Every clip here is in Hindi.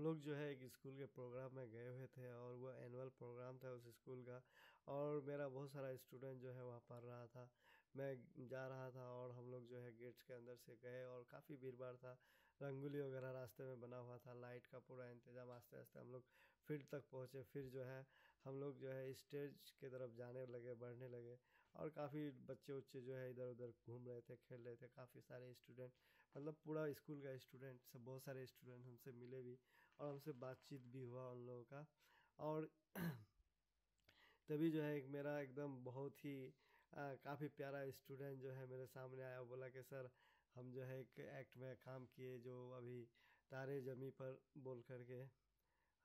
लोग जो है एक स्कूल के प्रोग्राम में गए हुए थे और वो एनुअल प्रोग्राम था उस स्कूल का। और मेरा बहुत सारा स्टूडेंट जो है वहाँ पढ़ रहा था। मैं जा रहा था और हम लोग जो है गेट्स के अंदर से गए और काफ़ी भीड़ भाड़ था। रंगोली वगैरह रास्ते में बना हुआ था, लाइट का पूरा इंतज़ाम। आस्ते आस्ते हम लोग फील्ड तक पहुँचे। फिर जो है हम लोग जो है स्टेज की तरफ जाने लगे, बढ़ने लगे। और काफ़ी बच्चे उच्चे जो है इधर उधर घूम रहे थे, खेल रहे थे। काफ़ी सारे स्टूडेंट, मतलब पूरा स्कूल का स्टूडेंट सब, बहुत सारे स्टूडेंट हमसे मिले भी और हमसे बातचीत भी हुआ उन लोगों का। और तभी जो है एक मेरा एकदम बहुत ही काफ़ी प्यारा स्टूडेंट जो है मेरे सामने आया। बोला कि सर हम जो है एक एक्ट में काम किए जो अभी तारे जमी पर बोल करके।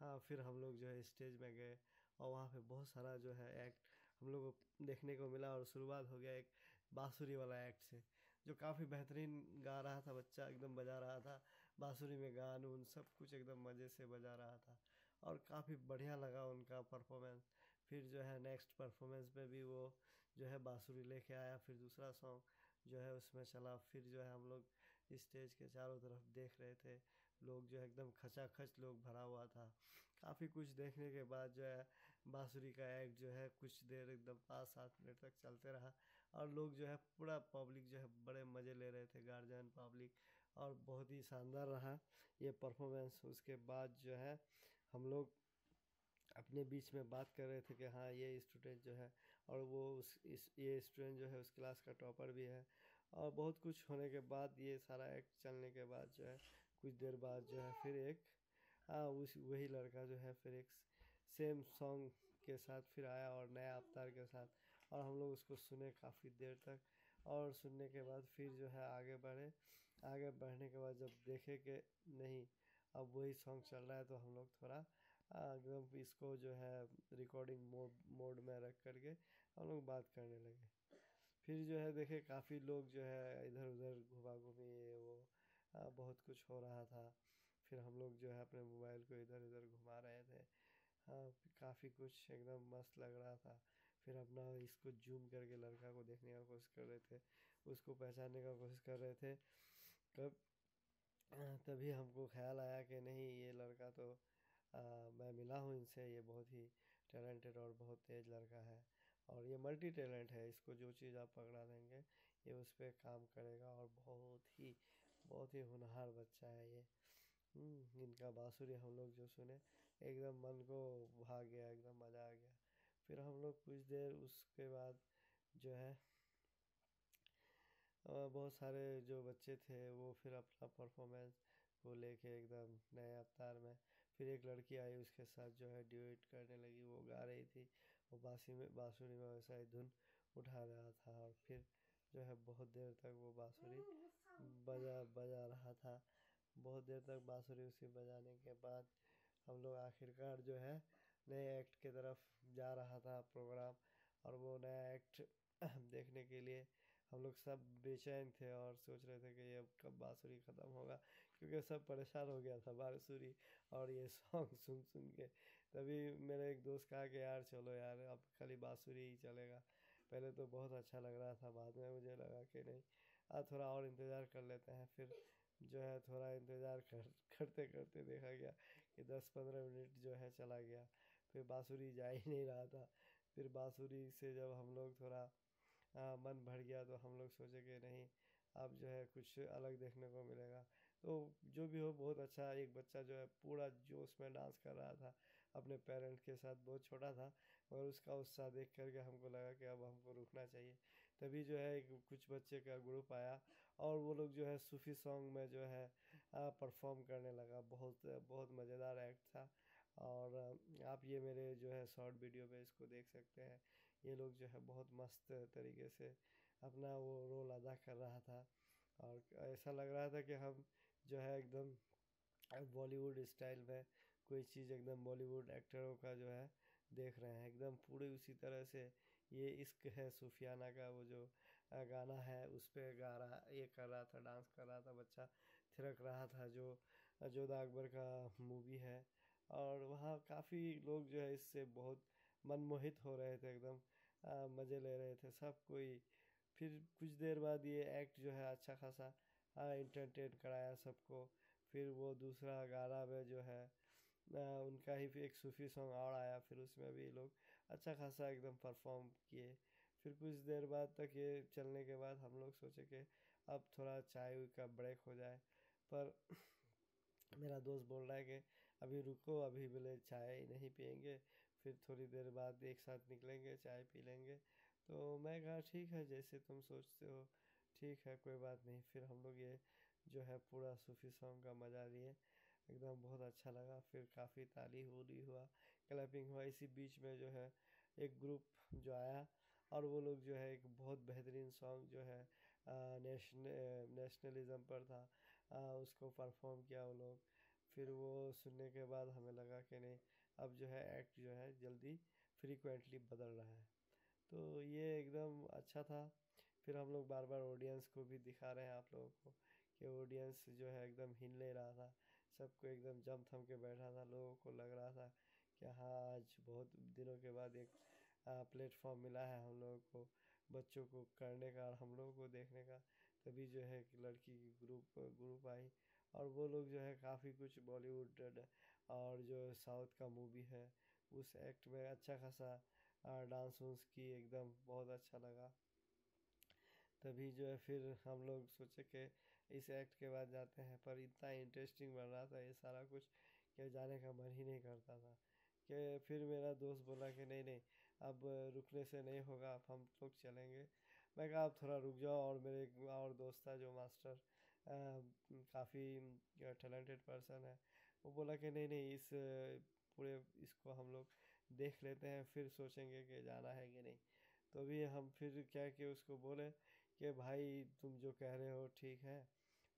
हाँ, फिर हम लोग जो है स्टेज में गए और वहाँ पे बहुत सारा जो है एक्ट हम लोग को देखने को मिला। और शुरुआत हो गया एक बांसुरी वाला एक्ट से, जो काफ़ी बेहतरीन गा रहा था बच्चा, एकदम बजा रहा था बांसुरी में, गान उन सब कुछ एकदम मज़े से बजा रहा था और काफ़ी बढ़िया लगा उनका परफॉर्मेंस। फिर जो है नेक्स्ट परफॉर्मेंस में भी वो जो है बांसुरी लेके आया। फिर दूसरा सॉन्ग जो है उसमें चला। फिर जो है हम लोग स्टेज के चारों तरफ देख रहे थे, लोग जो है एकदम खचाखच लोग भरा हुआ था। काफ़ी कुछ देखने के बाद जो है बांसुरी का एक्ट जो है कुछ देर एकदम 5-7 मिनट तक चलते रहा। और लोग जो है पूरा पब्लिक जो है बड़े मज़े ले रहे थे, गार्जियन पब्लिक। और बहुत ही शानदार रहा ये परफॉर्मेंस। उसके बाद जो है हम लोग अपने बीच में बात कर रहे थे कि हाँ ये स्टूडेंट जो है, और वो ये स्टूडेंट जो है उस क्लास का टॉपर भी है। और बहुत कुछ होने के बाद, ये सारा एक्ट चलने के बाद जो है कुछ देर बाद जो है फिर एक उस वही लड़का जो है फिर एक सेम सॉन्ग के साथ फिर आया और नया अवतार के साथ। और हम लोग उसको सुने काफ़ी देर तक। और सुनने के बाद फिर जो है आगे बढ़े। आगे बढ़ने के बाद जब देखे कि नहीं अब वही सॉन्ग चल रहा है, तो हम लोग थोड़ा एकदम इसको जो है रिकॉर्डिंग मोड में रख करके हम लोग बात करने लगे। फिर जो है देखे काफ़ी लोग जो है इधर उधर घुमा घूमी, ये वो बहुत कुछ हो रहा था। फिर हम लोग जो है अपने मोबाइल को इधर इधर घुमा रहे थे। हाँ, काफ़ी कुछ एकदम मस्त लग रहा था। फिर अपना इसको जूम करके लड़का को देखने का कोशिश कर रहे थे, उसको पहचानने का कोशिश कर रहे थे। कब तभी हमको ख्याल आया कि नहीं ये लड़का तो मैं मिला हूँ इनसे, ये बहुत ही टैलेंटेड और बहुत तेज़ लड़का है। और ये मल्टी टैलेंट है, इसको जो चीज़ आप पकड़ा देंगे ये उस पर काम करेगा। और बहुत ही होनहार बच्चा है ये। इनका बांसुरी हम लोग जो सुने, एकदम मन को भा गया, एकदम मज़ा आ गया। फिर हम लोग कुछ देर उसके बाद जो है बहुत सारे जो बच्चे थे वो फिर अपना परफॉर्मेंस को लेके एकदम नए अवतार में। फिर एक लड़की आई, उसके साथ जो है ड्यूएट करने लगी, वो गा रही थी, वो बांसुरी में वैसा ही धुन उठा रहा था। और फिर जो है बहुत देर तक वो बांसुरी बजा बजा रहा था। बहुत देर तक बांसुरी उसी बजाने के बाद हम लोग आखिरकार जो है नए एक्ट की तरफ जा रहा था प्रोग्राम। और वो नया एक्ट देखने के लिए हम लोग सब बेचैन थे और सोच रहे थे कि ये अब कब बांसुरी ख़त्म होगा, क्योंकि सब परेशान हो गया था बांसुरी और ये सॉन्ग सुन सुन के। तभी मेरे एक दोस्त कहा कि यार चलो यार अब खाली बांसुरी ही चलेगा। पहले तो बहुत अच्छा लग रहा था, बाद में मुझे लगा कि नहीं थोड़ा और इंतज़ार कर लेते हैं। फिर जो है थोड़ा इंतज़ार करते करते देखा गया कि 10-15 मिनट जो है चला गया, फिर बांसुरी जा ही नहीं रहा था। फिर बांसुरी से जब हम लोग थोड़ा मन भर गया तो हम लोग सोचे कि नहीं अब जो है कुछ अलग देखने को मिलेगा। तो जो भी हो बहुत अच्छा, एक बच्चा जो है पूरा जोश में डांस कर रहा था अपने पेरेंट के साथ, बहुत छोटा था मगर उसका उत्साह देख करके हमको लगा कि अब हमको रुकना चाहिए। तभी जो है एक कुछ बच्चे का ग्रुप आया और वो लोग जो है सूफी सॉन्ग में जो है परफॉर्म करने लगा। बहुत बहुत मज़ेदार एक्ट था। और आप ये मेरे जो है शॉर्ट वीडियो पे इसको देख सकते हैं। ये लोग जो है बहुत मस्त तरीके से अपना वो रोल अदा कर रहा था। और ऐसा लग रहा था कि हम जो है एकदम बॉलीवुड स्टाइल में कोई चीज़ एकदम बॉलीवुड एक्टरों का जो है देख रहे हैं, एकदम पूरे उसी तरह से। ये इश्क है सूफियाना का वो जो गाना है उस पे गा रहा, ये कर रहा था, डांस कर रहा था बच्चा, थिरक रहा था, जो जोधा अकबर का मूवी है। और वहाँ काफ़ी लोग जो है इससे बहुत मनमोहित हो रहे थे, एकदम मज़े ले रहे थे सब कोई। फिर कुछ देर बाद ये एक्ट जो है अच्छा खासा इंटरटेन कराया सबको। फिर वो दूसरा गाना में जो है उनका ही फिर एक सूफी सॉन्ग और आया, फिर उसमें भी लोग अच्छा खासा एकदम परफॉर्म किए। फिर कुछ देर बाद तक ये चलने के बाद हम लोग सोचे कि अब थोड़ा चाय का ब्रेक हो जाए, पर मेरा दोस्त बोल रहा है कि अभी रुको, अभी बोले चाय नहीं पियेंगे, फिर थोड़ी देर बाद एक साथ निकलेंगे चाय पी लेंगे। तो मैं कहा ठीक है, जैसे तुम सोचते हो ठीक है, कोई बात नहीं। फिर हम लोग ये जो है पूरा सूफी सॉन्ग का मज़ा लिए, एकदम बहुत अच्छा लगा। फिर काफ़ी ताली होली हुआ, क्लैपिंग हुआ। इसी बीच में जो है एक ग्रुप जो आया, और वो लोग जो है एक बहुत बेहतरीन सॉन्ग जो है नेशनलिज्म पर था, उसको परफॉर्म किया वो लोग। फिर वो सुनने के बाद हमें लगा कि नहीं, अब जो है एक्ट जो है जल्दी फ्रीक्वेंटली बदल रहा है, तो ये एकदम अच्छा था। फिर हम लोग बार बार ऑडियंस को भी दिखा रहे हैं आप लोगों को कि ऑडियंस जो है एकदम हिल नहीं रहा था, सबको एकदम जम थम के बैठा था। लोगों को लग रहा था कि हाँ, आज बहुत दिनों के बाद एक प्लेटफॉर्म मिला है हम लोगों को, बच्चों को करने का और हम लोगों को देखने का। तभी जो है कि लड़की की ग्रुप ग्रुप आई, और वो लोग जो है काफ़ी कुछ बॉलीवुड और जो साउथ का मूवी है उस एक्ट में अच्छा खासा डांस वांस की, एकदम बहुत अच्छा लगा। तभी जो है फिर हम लोग सोचे कि इस एक्ट के बाद जाते हैं, पर इतना इंटरेस्टिंग बन रहा था ये सारा कुछ कि जाने का मन ही नहीं करता था। कि फिर मेरा दोस्त बोला कि नहीं नहीं, अब रुकने से नहीं होगा, अब हम लोग चलेंगे। मैं कहा आप थोड़ा रुक जाओ, और मेरे एक और दोस्त था जो मास्टर काफ़ी टैलेंटेड पर्सन है, वो बोला कि नहीं नहीं, इस पूरे इसको हम लोग देख लेते हैं, फिर सोचेंगे कि जाना है कि नहीं। तो भी हम फिर क्या कि उसको बोले कि भाई तुम जो कह रहे हो ठीक है,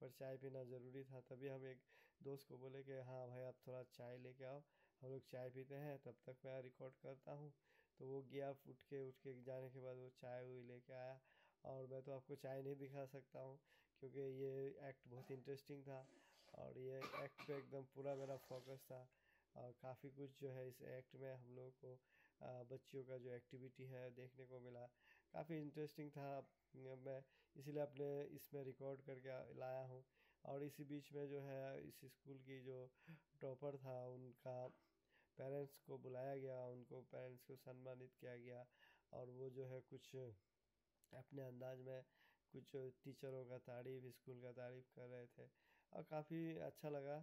पर चाय पीना ज़रूरी था। तभी हम एक दोस्त को बोले कि हाँ भाई, आप थोड़ा चाय लेके आओ, हम लोग चाय पीते हैं, तब तक मैं रिकॉर्ड करता हूँ। तो वो गया, उठ के जाने के बाद वो चाय हुई लेके आया। और मैं तो आपको चाय नहीं दिखा सकता हूँ, क्योंकि ये एक्ट बहुत इंटरेस्टिंग था, और ये एक्ट पे एकदम पूरा मेरा फोकस था। और काफ़ी कुछ जो है इस एक्ट में हम लोग को बच्चियों का जो एक्टिविटी है देखने को मिला, काफ़ी इंटरेस्टिंग था। मैं इसीलिए अपने इसमें रिकॉर्ड करके लाया हूँ। और इसी बीच में जो है इस स्कूल की जो टॉपर था, उनका पेरेंट्स को बुलाया गया, उनको पेरेंट्स को सम्मानित किया गया, और वो जो है कुछ अपने अंदाज में कुछ टीचरों का तारीफ, स्कूल का तारीफ कर रहे थे। और काफ़ी अच्छा लगा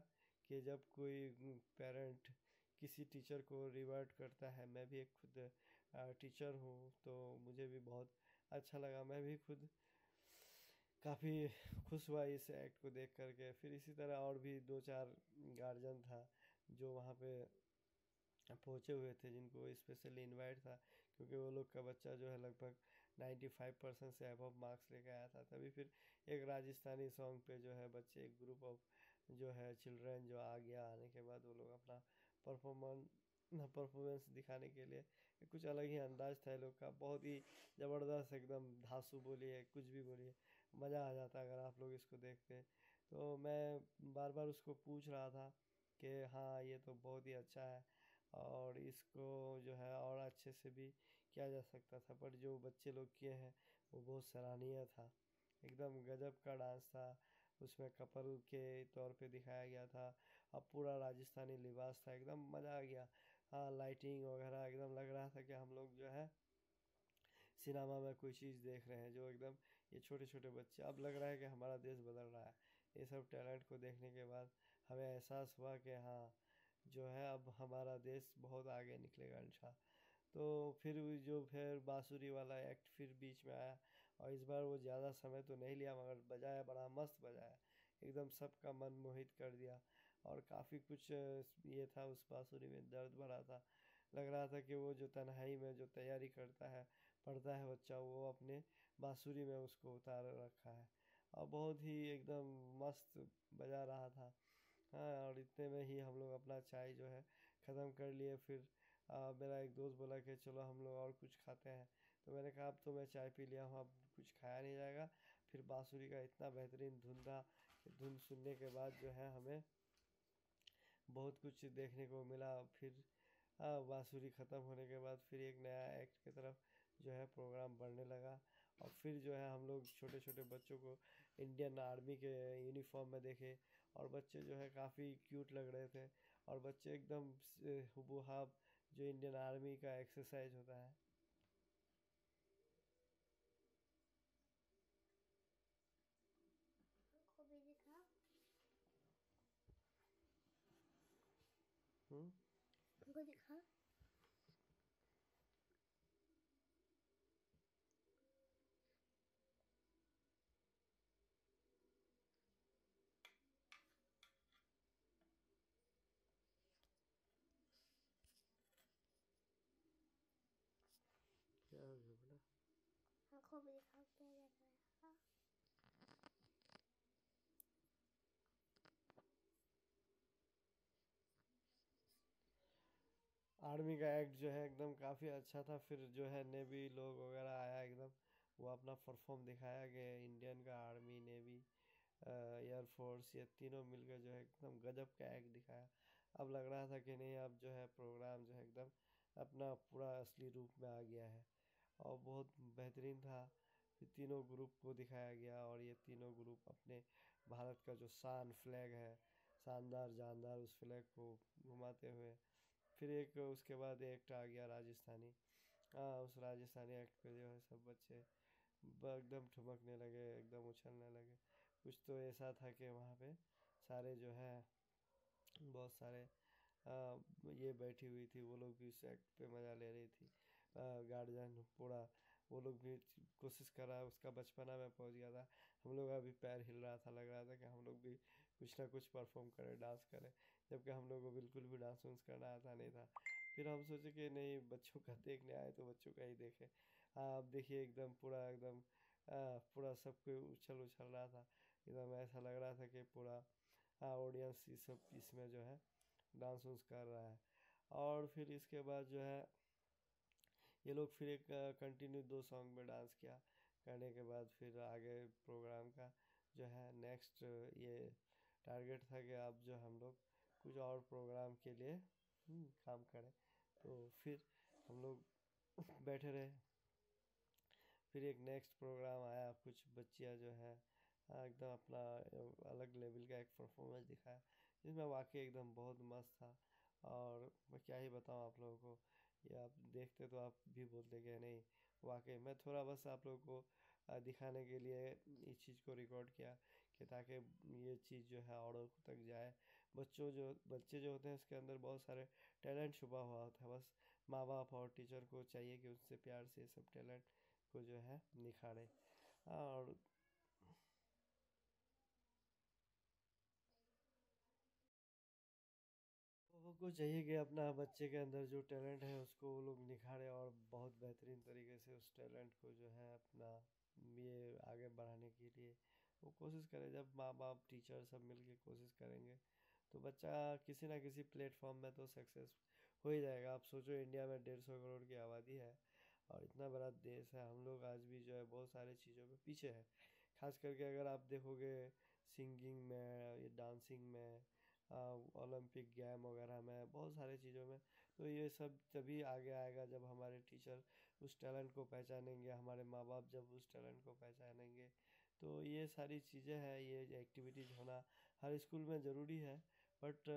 कि जब कोई पेरेंट किसी टीचर को रिवर्ट करता है। मैं भी एक खुद टीचर हूँ, तो मुझे भी बहुत अच्छा लगा। मैं भी खुद काफ़ी खुश हुआ इस एक्ट को देख करके। फिर इसी तरह और भी दो चार गार्जियन था जो वहाँ पे पहुँचे हुए थे, जिनको स्पेशली इनवाइट था, क्योंकि वो लोग का बच्चा जो है लगभग 95% से अबव मार्क्स लेके आया था। तभी फिर एक राजस्थानी सॉन्ग पे जो है बच्चे, एक ग्रुप ऑफ जो है चिल्ड्रन जो आ गया, आने के बाद वो लोग अपना परफॉर्मेंस परफॉर्मेंस दिखाने के लिए कुछ अलग ही अंदाज था ये लोग का, बहुत ही ज़बरदस्त, एकदम धांसू बोलिए, कुछ भी बोलिए, मज़ा आ जाता अगर आप लोग इसको देखते। तो मैं बार बार उसको पूछ रहा था कि हाँ, ये तो बहुत ही अच्छा है, और इसको जो है और अच्छे से भी किया जा सकता था, पर जो बच्चे लोग किए हैं वो बहुत सराहनीय था। एकदम गजब का डांस था, उसमें कपल के तौर पे दिखाया गया था। अब पूरा राजस्थानी लिबास था, एकदम मज़ा आ गया। हाँ, लाइटिंग वगैरह एकदम लग रहा था कि हम लोग जो है सिनेमा में कोई चीज़ देख रहे हैं। जो एकदम ये छोटे छोटे बच्चे, अब लग रहा है कि हमारा देश बदल रहा है। ये सब टैलेंट को देखने के बाद हमें एहसास हुआ कि हाँ, जो है अब हमारा देश बहुत आगे निकलेगा इंशा। तो फिर फिर बांसुरी वाला एक्ट फिर बीच में आया, और इस बार वो ज़्यादा समय तो नहीं लिया, मगर बजाया बड़ा मस्त बजाया, एकदम सबका मन मोहित कर दिया। और काफ़ी कुछ ये था उस बांसुरी में, दर्द भरा था। लग रहा था कि वो जो तन्हाई में जो तैयारी करता है, पढ़ता है बच्चा, वो अपने बांसुरी में उसको उतार रखा है, और बहुत ही एकदम मस्त बजा रहा था। हाँ, और इतने में ही हम लोग अपना चाय जो है ख़त्म कर लिए। फिर मेरा एक दोस्त बोला कि चलो हम लोग और कुछ खाते हैं। तो मैंने कहा अब तो मैं चाय पी लिया हूँ, अब कुछ खाया नहीं जाएगा। फिर बांसुरी का इतना बेहतरीन धुन था कि धुन सुनने के बाद जो है हमें बहुत कुछ देखने को मिला। फिर बांसुरी ख़त्म होने के बाद फिर एक नया एक्ट की तरफ जो है प्रोग्राम बढ़ने लगा। और फिर जो है हम लोग छोटे छोटे बच्चों को इंडियन आर्मी के यूनिफॉर्म में देखे, और बच्चे जो है काफ़ी क्यूट लग रहे थे, और बच्चे एकदम हुबहू जो इंडियन आर्मी का एक्सरसाइज होता है। हमको भी दिखा। हम्म। हमको दिखा। क्या हो गया बेटा? हमको भी दिखा क्या देख रहा है। आर्मी का एक्ट जो है एकदम काफ़ी अच्छा था। फिर जो है नेवी लोग वगैरह आया एकदम, वो अपना परफॉर्म दिखाया गया। इंडियन का आर्मी, नेवी, एयरफोर्स, ये तीनों मिलकर जो है एकदम गजब का एक्ट दिखाया। अब लग रहा था कि नहीं, अब जो है प्रोग्राम जो है एकदम अपना पूरा असली रूप में आ गया है, और बहुत बेहतरीन था। फिर तीनों ग्रुप को दिखाया गया, और ये तीनों ग्रुप अपने भारत का जो शान फ्लैग है, शानदार जानदार उस फ्लैग को घुमाते हुए। फिर एक उसके बाद एक्ट आ गया राजस्थानी। हाँ, उस राजस्थानी एक्ट पे जो है सब बच्चे एकदम ठुमकने लगे, एकदम उछलने लगे। कुछ तो ऐसा था कि वहाँ पे सारे जो है बहुत सारे ये बैठी हुई थी, वो लोग भी उस एक्ट पे मज़ा ले रही थी। गार्जियन पूरा, वो लोग भी कोशिश कर रहा है, उसका बचपना में पहुंच गया था। हम लोग का भी पैर हिल रहा था, लग रहा था कि हम लोग भी कुछ ना कुछ परफॉर्म करें, डांस करें, जबकि हम लोग को बिल्कुल भी डांस वांस करना आता नहीं था। फिर हम सोचे कि नहीं, बच्चों का देखने आए तो बच्चों का ही देखें। हाँ, अब देखिए एकदम पूरा एकदम पूरा सब कोई उछल उछल रहा था। एकदम ऐसा लग रहा था कि पूरा ऑडियंस इस सब इसमें जो है डांस वांस कर रहा है। और फिर इसके बाद जो है ये लोग फिर एक कंटिन्यू 2 सॉन्ग में डांस किया। करने के बाद फिर आगे प्रोग्राम का जो है नेक्स्ट ये टारगेट था कि अब जो हम लोग कुछ और प्रोग्राम के लिए काम करें। तो फिर हम लोग बैठे रहे। फिर एक नेक्स्ट प्रोग्राम आया, कुछ बच्चियाँ जो है एकदम अपना अलग लेवल का एक परफॉर्मेंस दिखाया, जिसमें वाकई एकदम बहुत मस्त था। और मैं क्या ही बताऊँ आप लोगों को, ये आप देखते तो आप भी बोलते कि नहीं, वाकई। मैं थोड़ा बस आप लोगों को दिखाने के लिए इस चीज़ को रिकॉर्ड किया, कि ताकि ये चीज़ जो है औरों तक जाए। बच्चे जो होते हैं उसके अंदर बहुत सारे टैलेंट छुपा हुआ होता है, बस माँ बाप और टीचर को चाहिए कि उससे प्यार से ये सब टैलेंट को जो है निखारे। और लोगों को चाहिए कि अपना बच्चे के अंदर जो टैलेंट है उसको वो लोग निखारे, और बहुत बेहतरीन तरीके से उस टैलेंट को जो है अपना ये आगे बढ़ाने के लिए वो कोशिश करें। जब माँ बाप टीचर सब मिलके कोशिश करेंगे तो बच्चा किसी ना किसी प्लेटफॉर्म में तो सक्सेस हो ही जाएगा। आप सोचो, इंडिया में 150 करोड़ की आबादी है, और इतना बड़ा देश है, हम लोग आज भी जो है बहुत सारी चीज़ों में पीछे है। खास करके अगर आप देखोगे सिंगिंग में, ये डांसिंग में, ओलंपिक गेम वगैरह में, बहुत सारी चीज़ों में। तो ये सब तभी आगे आएगा जब हमारे टीचर उस टैलेंट को पहचानेंगे, हमारे माँ बाप जब उस टैलेंट को पहचानेंगे। तो ये सारी चीज़ें हैं, ये एक्टिविटीज़ होना हर स्कूल में ज़रूरी है। बट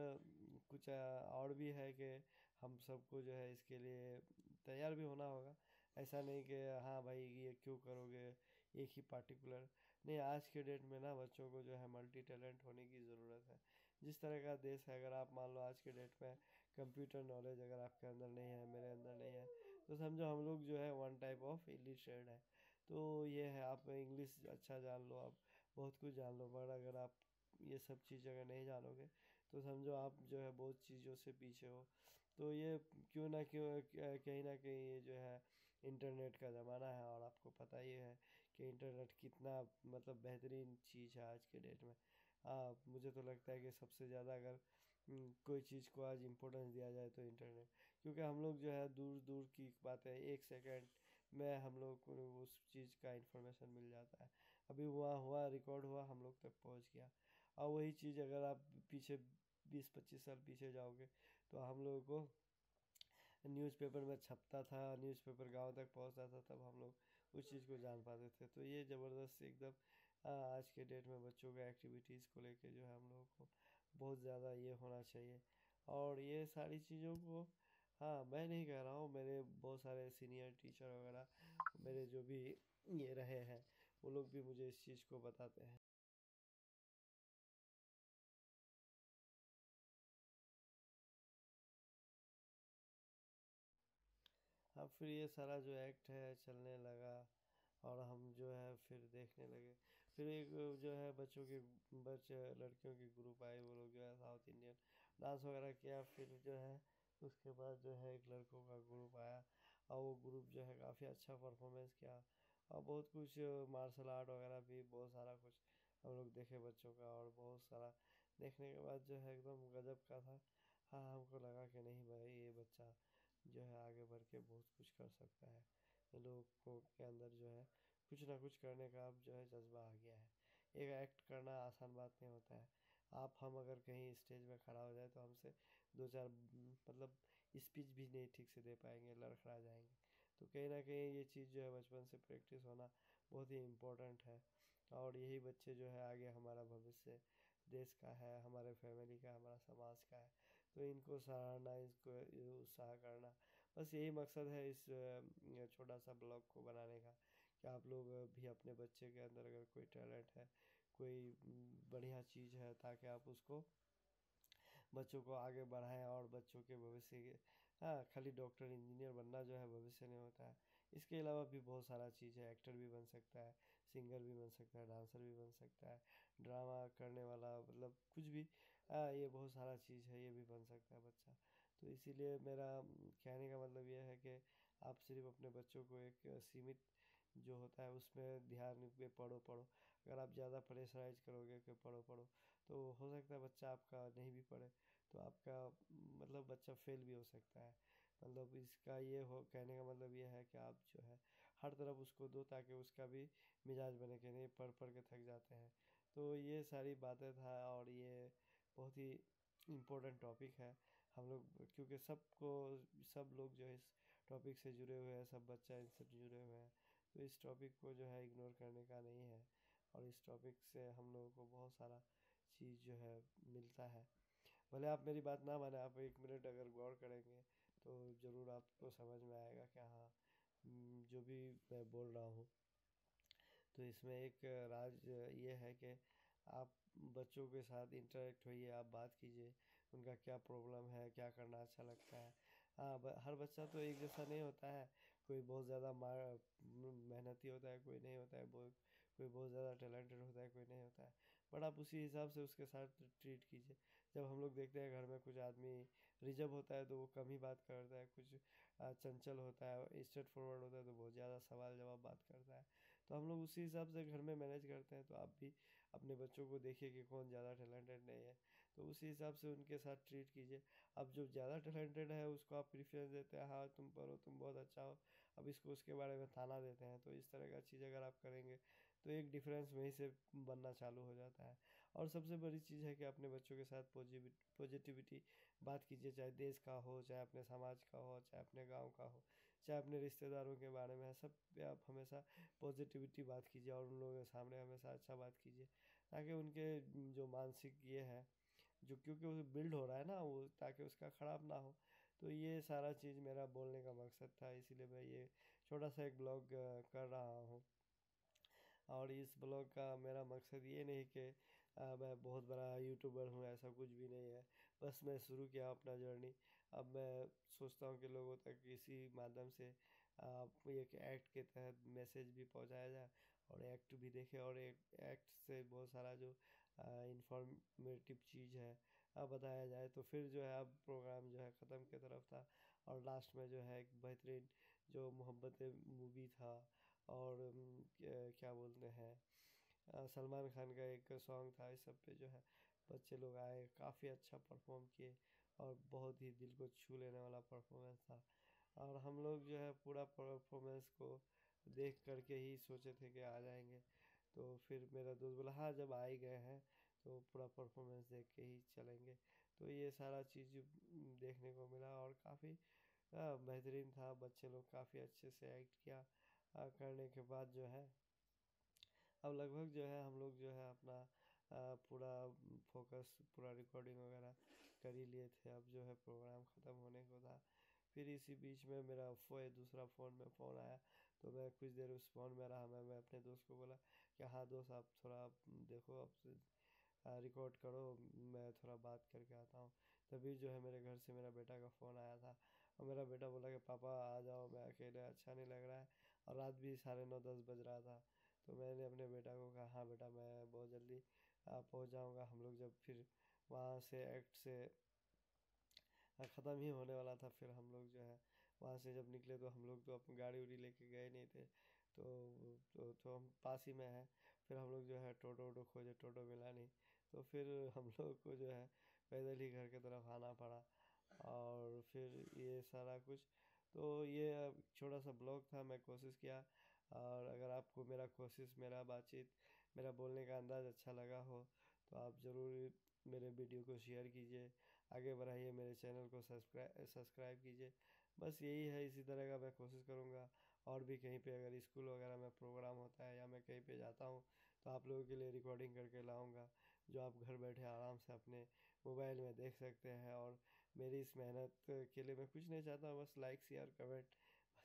कुछ और भी है कि हम सबको जो है इसके लिए तैयार भी होना होगा। ऐसा नहीं कि हाँ भाई ये क्यों करोगे एक ही पार्टिकुलर। नहीं, आज के डेट में ना बच्चों को जो है मल्टी टैलेंट होने की ज़रूरत है। जिस तरह का देश है, अगर आप मान लो आज के डेट में कंप्यूटर नॉलेज अगर आपके अंदर नहीं है, मेरे अंदर नहीं है, तो समझो हम लोग जो है वन टाइप ऑफ इलिटरेट है। तो ये है, आप इंग्लिश अच्छा जान लो, आप बहुत कुछ जान लो, पर अगर आप ये सब चीज़ अगर नहीं जानोगे तो समझो आप जो है बहुत चीज़ों से पीछे हो। तो ये क्यों ना क्यों कहीं ना कहीं ये जो है इंटरनेट का ज़माना है, और आपको पता ही है कि इंटरनेट कितना मतलब बेहतरीन चीज़ है आज के डेट में। मुझे तो लगता है कि सबसे ज़्यादा अगर कोई चीज़ को आज इम्पोर्टेंस दिया जाए तो इंटरनेट। क्योंकि हम लोग जो है दूर दूर की बातें 1 सेकंड में हम लोग को उस चीज़ का इंफॉर्मेशन मिल जाता है। अभी वहाँ हुआ, रिकॉर्ड हुआ, हम लोग तक पहुँच गया। और वही चीज़ अगर आप पीछे 20-25 साल पीछे जाओगे तो हम लोगों को न्यूज़पेपर में छपता था, न्यूज़पेपर गांव तक पहुंचता था, तब हम लोग उस चीज़ को जान पाते थे। तो ये ज़बरदस्त एकदम आज के डेट में बच्चों के एक्टिविटीज़ को लेके जो है हम लोगों को बहुत ज़्यादा ये होना चाहिए। और ये सारी चीज़ों को, हाँ, मैं नहीं कह रहा हूँ, मेरे बहुत सारे सीनियर टीचर वगैरह, मेरे जो भी ये रहे हैं, वो लोग भी मुझे इस चीज़ को बताते हैं। अब फिर ये सारा जो एक्ट है चलने लगा, और हम जो है फिर देखने लगे। फिर एक जो है बच्चों के, बच्चे लड़कियों के ग्रुप आए, वो लोग जो है साउथ इंडियन डांस वगैरह किया। फिर जो है उसके बाद जो है एक लड़कों का ग्रुप आया, और वो ग्रुप जो है काफ़ी अच्छा परफॉर्मेंस किया। और बहुत कुछ मार्शल आर्ट वगैरह भी बहुत सारा कुछ हम लोग देखे बच्चों का, और बहुत सारा देखने के बाद जो है एकदम गजब का था। हाँ, हमको लगा कि नहीं भाई, ये बच्चा जो है आगे बढ़ के बहुत कुछ कर सकता है। इन लोगों को के अंदर जो है कुछ ना कुछ करने का अब जो है जज्बा आ गया है। एक एक्ट करना आसान बात नहीं होता है। आप हम अगर कहीं स्टेज में खड़ा हो जाए तो हमसे दो चार मतलब स्पीच भी नहीं ठीक से दे पाएंगे, लड़खड़ा जाएंगे। तो कहीं ना कहीं ये चीज़ जो है बचपन से प्रैक्टिस होना बहुत ही इम्पोर्टेंट है। और यही बच्चे जो है आगे हमारा भविष्य देश का है, हमारे फैमिली का, हमारा समाज का है। तो इनको सराहना, इसको उत्साह करना, बस यही मकसद है इस छोटा सा ब्लॉग को बनाने का, कि आप लोग भी अपने बच्चे के अंदर अगर कोई टैलेंट है, कोई बढ़िया चीज़ है, ताकि आप उसको बच्चों को आगे बढ़ाएं, और बच्चों के भविष्य के, हाँ, खाली डॉक्टर इंजीनियर बनना जो है भविष्य नहीं होता है। इसके अलावा भी बहुत सारा चीज़ है, एक्टर भी बन सकता है, सिंगर भी बन सकता है, डांसर भी बन सकता है, ड्रामा करने वाला, मतलब कुछ भी, ये बहुत सारा चीज़ है, ये भी बन सकता है बच्चा। तो इसीलिए मेरा कहने का मतलब ये है कि आप सिर्फ अपने बच्चों को एक सीमित जो होता है उसमें ध्यान पे पढ़ो पढ़ो। अगर आप ज़्यादा प्रेशराइज करोगे कि पढ़ो पढ़ो, तो हो सकता है बच्चा आपका नहीं भी पढ़े, तो आपका मतलब बच्चा फेल भी हो सकता है। मतलब इसका ये हो, कहने का मतलब ये है कि आप जो है हर तरफ उसको दो, ताकि उसका भी मिजाज बने, कि नहीं पढ़ पढ़ के थक जाते हैं। तो ये सारी बातें था, और ये बहुत ही इम्पोर्टेंट टॉपिक है। हम लोग क्योंकि सबको, सब लोग जो है इस टॉपिक से जुड़े हुए हैं, सब बच्चा इनसे जुड़े हुए हैं, तो इस टॉपिक को जो है इग्नोर करने का नहीं है। और इस टॉपिक से हम लोगों को बहुत सारा चीज़ जो है मिलता है। भले आप मेरी बात ना माने, आप एक मिनट अगर गौर करेंगे तो ज़रूर आपको समझ में आएगा कि हाँ, जो भी मैं बोल रहा हूँ, तो इसमें एक राज ये है कि आप बच्चों के साथ इंटरेक्ट होइए, आप बात कीजिए, उनका क्या प्रॉब्लम है, क्या करना अच्छा लगता है। हाँ, हर बच्चा तो एक जैसा नहीं होता है। कोई बहुत ज़्यादा मेहनती होता है, कोई नहीं होता है, कोई बहुत ज़्यादा टैलेंटेड होता है, कोई नहीं होता है। बट आप उसी हिसाब से उसके साथ ट्रीट कीजिए। जब हम लोग देखते हैं घर में कुछ आदमी रिजर्व होता है तो वो कम ही बात करता है, कुछ चंचल होता है, स्ट्रेट फॉरवर्ड होता है तो बहुत ज़्यादा सवाल जवाब बात करता है। तो हम लोग उसी हिसाब से घर में मैनेज करते हैं। तो आप भी अपने बच्चों को देखिए कि कौन ज़्यादा टैलेंटेड नहीं है, तो उसी हिसाब से उनके साथ ट्रीट कीजिए। अब जो ज़्यादा टैलेंटेड है उसको आप प्रेफरेंस देते हैं, हाँ तुम पढ़ो, तुम बहुत अच्छा हो, अब इसको उसके बारे में ताना देते हैं। तो इस तरह का चीज़ अगर आप करेंगे तो एक डिफरेंस वहीं से बनना चालू हो जाता है। और सबसे बड़ी चीज़ है कि अपने बच्चों के साथ पॉजिटिविटी बात कीजिए, चाहे देश का हो, चाहे अपने समाज का हो, चाहे अपने गांव का हो, चाहे अपने रिश्तेदारों के बारे में है, सब पे आप हमेशा पॉजिटिविटी बात कीजिए, और उन लोगों के सामने हमेशा अच्छा बात कीजिए, ताकि उनके जो मानसिक ये है, जो क्योंकि वो बिल्ड हो रहा है ना वो, ताकि उसका ख़राब ना हो। तो ये सारा चीज़ मेरा बोलने का मकसद था, इसीलिए मैं ये छोटा सा एक ब्लॉग कर रहा हूँ। और इस ब्लॉग का मेरा मकसद ये नहीं कि मैं बहुत बड़ा यूट्यूबर हूँ, ऐसा कुछ भी नहीं है। बस मैं शुरू किया अपना जर्नी। अब मैं सोचता हूँ कि लोगों तक इसी माध्यम से एक एक्ट के तहत मैसेज भी पहुँचाया जाए, और एक्ट भी देखे, और एक एक्ट से बहुत सारा जो इंफॉर्मेटिव चीज़ है बताया जाए। तो फिर जो है अब प्रोग्राम जो है ख़त्म की तरफ था, और लास्ट में जो है एक बेहतरीन जो मोहब्बत मूवी था, और क्या बोलते हैं, सलमान खान का एक सॉन्ग था, इस सब पे जो है बच्चे लोग आए, काफ़ी अच्छा परफॉर्म किए, और बहुत ही दिल को छू लेने वाला परफॉर्मेंस था। और हम लोग जो है पूरा परफॉर्मेंस को देख करके ही सोचे थे कि आ जाएंगे। तो फिर मेरा दोस्त बोला हाँ, जब आ ही गए हैं तो पूरा परफॉर्मेंस देख के ही चलेंगे। तो ये सारा चीज़ देखने को मिला, और काफ़ी बेहतरीन था। बच्चे लोग काफ़ी अच्छे से एक्ट किया। करने के बाद जो है अब लगभग जो है हम लोग जो है अपना पूरा फोकस पूरा रिकॉर्डिंग वगैरह कर ही लिए थे। अब जो है प्रोग्राम ख़त्म होने को था। फिर इसी बीच में मेरा दूसरा फ़ोन में फ़ोन आया, तो मैं कुछ देर उस फ़ोन में रहा। मैं अपने दोस्त को बोला कि हाँ दोस्त, आप थोड़ा देखो, अब रिकॉर्ड करो, मैं थोड़ा बात करके आता हूँ। तभी जो है मेरे घर से मेरा बेटा का फ़ोन आया था, और मेरा बेटा बोला कि पापा आ जाओ, मैं अकेले अच्छा नहीं लग रहा है, और रात भी 9:30 बज रहा था। तो मैंने अपने बेटा को कहा हाँ बेटा, मैं बहुत जल्दी पहुँच जाऊँगा। हम लोग जब फिर वहाँ से एक्ट से ख़त्म ही होने वाला था, फिर हम लोग जो है वहाँ से जब निकले, तो हम लोग तो अपनी गाड़ी उड़ी लेके गए नहीं थे। तो हम पास ही में है। फिर हम लोग जो है टोटो वोटो खोजे, टोटो मिला नहीं। तो फिर हम लोग को जो है पैदल ही घर की तरफ आना पड़ा। और फिर ये सारा कुछ, तो ये अब छोटा सा ब्लॉग था, मैं कोशिश किया। और अगर आपको मेरा कोशिश, मेरा बातचीत, मेरा बोलने का अंदाज़ अच्छा लगा हो, तो आप ज़रूर मेरे वीडियो को शेयर कीजिए, आगे बढ़ाइए, मेरे चैनल को सब्सक्राइब कीजिए। बस यही है, इसी तरह का मैं कोशिश करूँगा। और भी कहीं पे अगर स्कूल वगैरह में प्रोग्राम होता है या मैं कहीं पे जाता हूँ, तो आप लोगों के लिए रिकॉर्डिंग करके लाऊंगा, जो आप घर बैठे आराम से अपने मोबाइल में देख सकते हैं। और मेरी इस मेहनत के लिए मैं कुछ नहीं चाहता हूँ, बस लाइक शेयर कमेंट,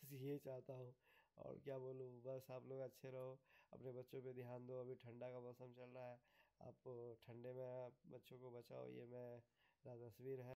बस ये चाहता हूँ। और क्या बोलूँ, बस आप लोग अच्छे रहो, अपने बच्चों पे ध्यान दो। अभी ठंडा का मौसम चल रहा है, आप ठंडे में आप बच्चों को बचाओ। ये मेरा तस्वीर है।